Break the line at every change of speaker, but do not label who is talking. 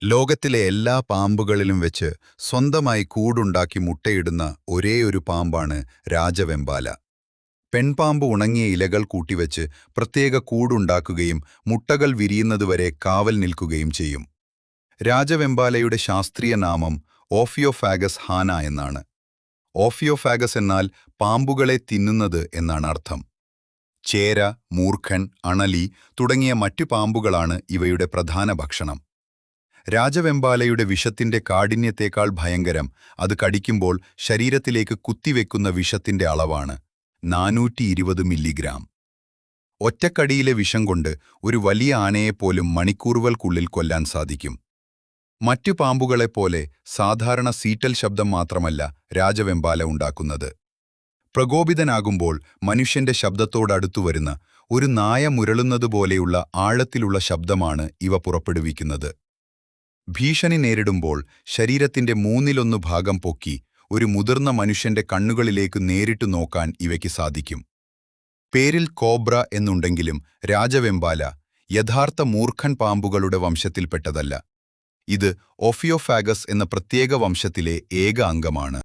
ലോകത്തിലെ എല്ലാ പാമ്പുകളിലും വെച്ച് സ്വന്തമായി കൂടുണ്ടാക്കി മുട്ടയിടുന്ന ഒരേയൊരു പാമ്പാണ് രാജവെമ്പാല. പെൺപാമ്പ് ഉണങ്ങിയ ഇലകൾ കൂട്ടിവെച്ച് പ്രത്യേക കൂടുണ്ടാക്കുകയും മുട്ടകൾ വിരിയുന്നതുവരെ കാവൽ നിൽക്കുകയും ചെയ്യും. രാജവെമ്പാലയുടെ ശാസ്ത്രീയ നാമം ഓഫിയോഫാഗസ് ഹാന എന്നാണ്. ഓഫിയോഫാഗസ് എന്നാൽ പാമ്പുകളെ തിന്നുന്നത് എന്നാണ് അർത്ഥം. ചേര, മൂർഖൻ, അണലി തുടങ്ങിയ മറ്റു പാമ്പുകളാണ് ഇവയുടെ പ്രധാന ഭക്ഷണം. രാജവെമ്പാലയുടെ വിഷത്തിന്റെ കാഠിന്യത്തേക്കാൾ ഭയങ്കരം അത് കടിക്കുമ്പോൾ ശരീരത്തിലേക്ക് കുത്തിവെക്കുന്ന വിഷത്തിന്റെ അളവാണ് 420 മില്ലിഗ്രാം. ഒറ്റക്കടിയിലെ വിഷം കൊണ്ട് ഒരു വലിയ ആനയെപ്പോലും മണിക്കൂറുകൾക്കുള്ളിൽ കൊല്ലാൻ സാധിക്കും. മറ്റു പാമ്പുകളെപ്പോലെ സാധാരണ സീറ്റൽ ശബ്ദം മാത്രമല്ല രാജവെമ്പാല ഉണ്ടാക്കുന്നത്. പ്രകോപിതനാകുമ്പോൾ മനുഷ്യന്റെ ശബ്ദത്തോടടുത്തുവരുന്ന ഒരു നായ മുരളുന്നതുപോലെയുള്ള ആഴത്തിലുള്ള ശബ്ദമാണ് ഇവ പുറപ്പെടുവിക്കുന്നത്. ഭീഷണി നേരിടുമ്പോൾ ശരീരത്തിന്റെ മൂന്നിലൊന്ന് ഭാഗം പൊക്കി ഒരു മുതിർന്ന മനുഷ്യന്റെ കണ്ണുകളിലേക്ക് നേരിട്ടു നോക്കാൻ ഇവയ്ക്ക് സാധിക്കും. പേരിൽ കോബ്ര എന്നുണ്ടെങ്കിലും രാജവെമ്പാല യഥാർത്ഥ മൂർഖൻ പാമ്പുകളുടെ വംശത്തിൽപ്പെട്ടതല്ല. ഇത് ഓഫിയോഫാഗസ് എന്ന പ്രത്യേക വംശത്തിലെ ഏക അംഗമാണ്.